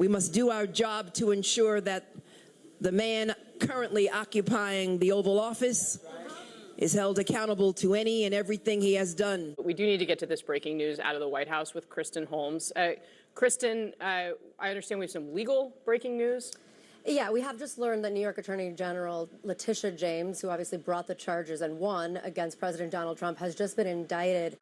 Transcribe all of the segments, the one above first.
We must do our job to ensure that the man currently occupying the Oval Office is held accountable to any and everything he has done. We do need to get to this breaking news out of the White House with Kristen Holmes. Kristen, I understand we have some legal breaking news. Yeah, we have just learned that New York Attorney General Leticia James, who obviously brought the charges and won against President Donald Trump, has just been indicted.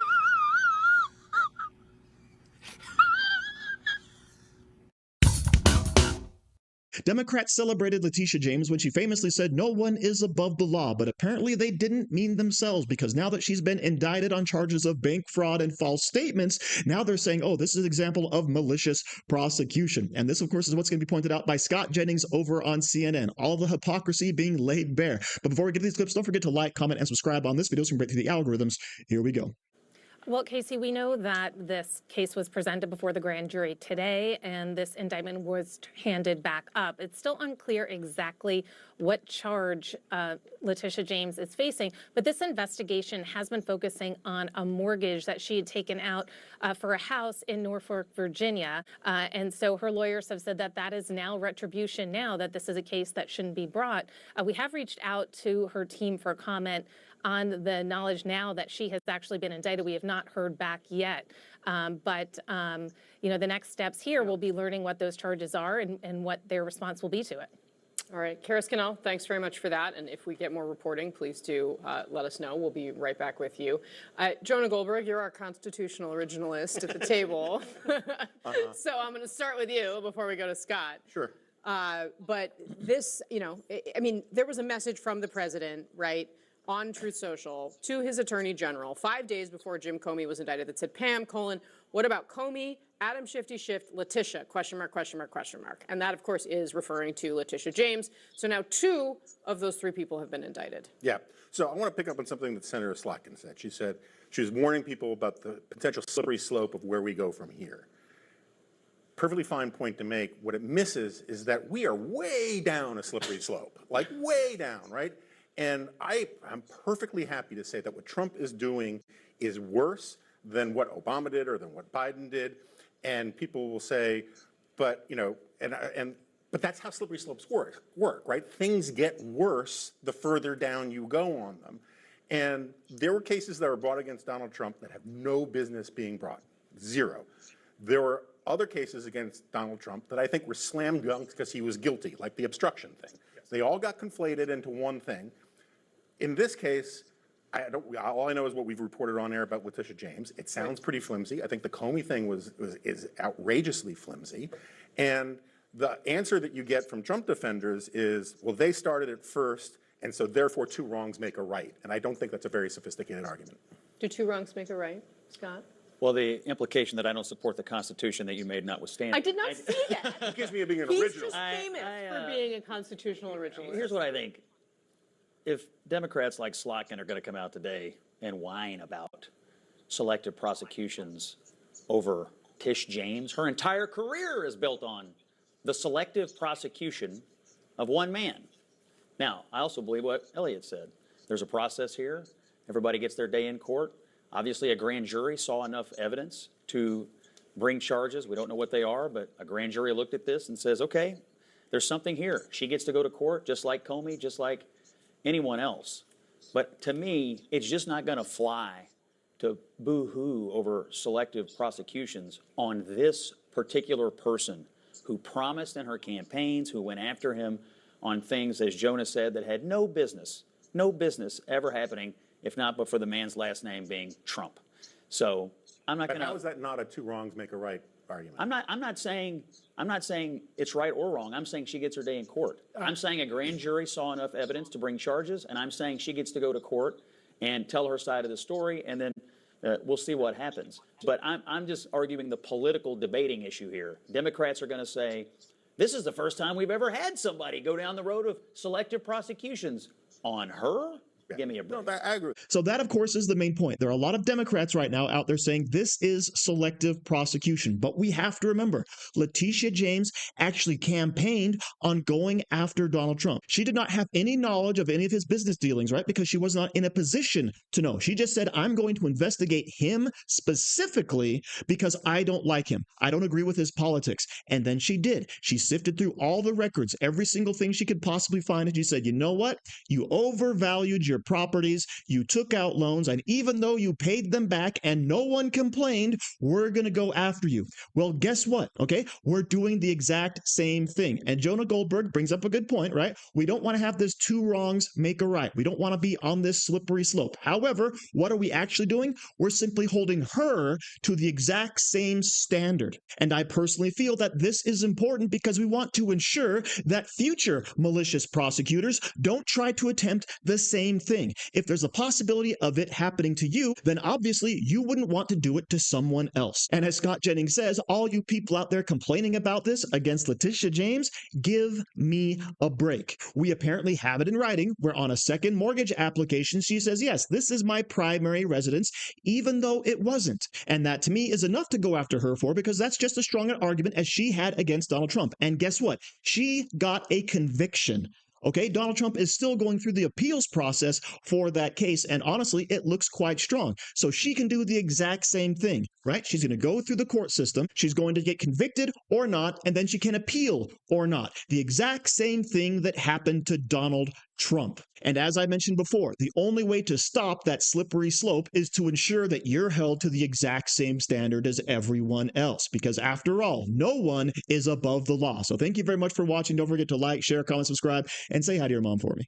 Democrats celebrated Leticia James when she famously said no one is above the law, but apparently they didn't mean themselves, because now that she's been indicted on charges of bank fraud and false statements, now they're saying, oh, this is an example of malicious prosecution. And this, of course, is what's going to be pointed out by Scott Jennings over on CNN. All the hypocrisy being laid bare. But before we get to these clips, don't forget to like, comment, and subscribe on this video so we can break through the algorithms. Here we go. Well, Kasie, we know that this case was presented before the grand jury today, and this indictment was handed back up. It's still unclear exactly what charge Leticia James is facing, but this investigation has been focusing on a mortgage that she had taken out for a house in Norfolk, Virginia. And so her lawyers have said that that is now retribution, now that this is a case that shouldn't be brought. We have reached out to her team for comment on the knowledge now that she has actually been indicted. We have not heard back yet. But you know, the next steps here will be learning what those charges are and what their response will be to it. All right, Kara Scannell, thanks very much for that. And if we get more reporting, please do let us know. We'll be right back with you. Jonah Goldberg, you're our constitutional originalist at the table. So I'm going to start with you before we go to Scott. Sure. But this, you know, I mean, there was a message from the president, right, on Truth Social to his attorney general 5 days before Jim Comey was indicted that said, Pam, what about Comey, Adam Shifty Schiff, Leticia, question mark, question mark, question mark. And that, of course, is referring to Leticia James. So now 2 of those 3 people have been indicted. Yeah. So I want to pick up on something that Senator Slotkin said. She said she was warning people about the potential slippery slope of where we go from here. Perfectly fine point to make. What it misses is that we are way down a slippery slope, like way down, right? And I'm perfectly happy to say that what Trump is doing is worse than what Obama did or than what Biden did. And people will say, but, you know, but that's how slippery slopes work, right? Things get worse the further down you go on them. And there were cases that were brought against Donald Trump that have no business being brought, 0. There were other cases against Donald Trump that I think were slam dunks because he was guilty, like the obstruction thing. Yes. They all got conflated into one thing. In this case, all I know is what we've reported on air about Leticia James. It sounds pretty flimsy. I think the Comey thing is outrageously flimsy. And the answer that you get from Trump defenders is, well, they started it first, and so therefore 2 wrongs make a right. And I don't think that's a very sophisticated argument. Do 2 wrongs make a right, Scott? Well, the implication that I don't support the Constitution that you made notwithstanding. I did not see that. It gives me being an He's original. just famous for being a constitutional originalist. Here's what I think. If Democrats like Slotkin are going to come out today and whine about selective prosecutions over Tish James, her entire career is built on the selective prosecution of one man. Now, I also believe what Elliot said. There's a process here. Everybody gets their day in court. Obviously, a grand jury saw enough evidence to bring charges. We don't know what they are, but a grand jury looked at this and says, okay, there's something here. She gets to go to court just like Comey, just like anyone else. But to me, it's just not going to fly to boo-hoo over selective prosecutions on this particular person who promised in her campaigns, who went after him on things, as Jonah said, that had no business ever happening, if not but for the man's last name being Trump. So I'm not going to. How is that not a 2 wrongs make a right argument? I'm not saying it's right or wrong. I'm saying she gets her day in court. I'm saying a grand jury saw enough evidence to bring charges, and I'm saying she gets to go to court and tell her side of the story, and then we'll see what happens. But I'm just arguing the political debating issue here. Democrats are going to say, this is the first time we've ever had somebody go down the road of selective prosecutions on her Give me a break. No, I agree. So that, of course, is the main point. There are a lot of Democrats right now out there saying this is selective prosecution. But we have to remember, Leticia James actually campaigned on going after Donald Trump. She did not have any knowledge of any of his business dealings, right? Because she was not in a position to know. She just said, I'm going to investigate him specifically because I don't like him. I don't agree with his politics. And then she did. She sifted through all the records, every single thing she could possibly find. And she said, you know what? You overvalued your properties, you took out loans, and even though you paid them back and no one complained, we're going to go after you. Well, guess what? Okay, we're doing the exact same thing. And Jonah Goldberg brings up a good point, right? We don't want to have this two wrongs make a right. We don't want to be on this slippery slope. However, what are we actually doing? We're simply holding her to the exact same standard. And I personally feel that this is important because we want to ensure that future malicious prosecutors don't try to attempt the same thing. If there's a possibility of it happening to you, then obviously you wouldn't want to do it to someone else. And as Scott Jennings says, all you people out there complaining about this against Leticia James, give me a break. We apparently have it in writing where on a second mortgage application, she says, yes, this is my primary residence, even though it wasn't. And that to me is enough to go after her for, because that's just as strong an argument as she had against Donald Trump. And guess what? She got a conviction. Okay, Donald Trump is still going through the appeals process for that case, and honestly, it looks quite strong. So she can do the exact same thing, right? She's going to go through the court system, she's going to get convicted or not, and then she can appeal or not. The exact same thing that happened to Donald Trump. And as I mentioned before, the only way to stop that slippery slope is to ensure that you're held to the exact same standard as everyone else, because after all, no one is above the law. So thank you very much for watching. Don't forget to like, share, comment, subscribe, and say hi to your mom for me.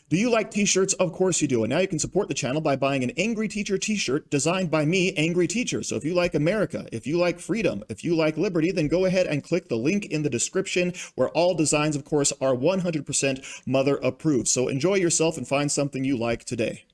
Do you like t-shirts? Of course you do. And now you can support the channel by buying an Angry Teacher t-shirt designed by me, Angry Teacher. So if you like America, if you like freedom, if you like liberty, then go ahead and click the link in the description where all designs, of course, are 100% mother approved. So enjoy yourself and find something you like today.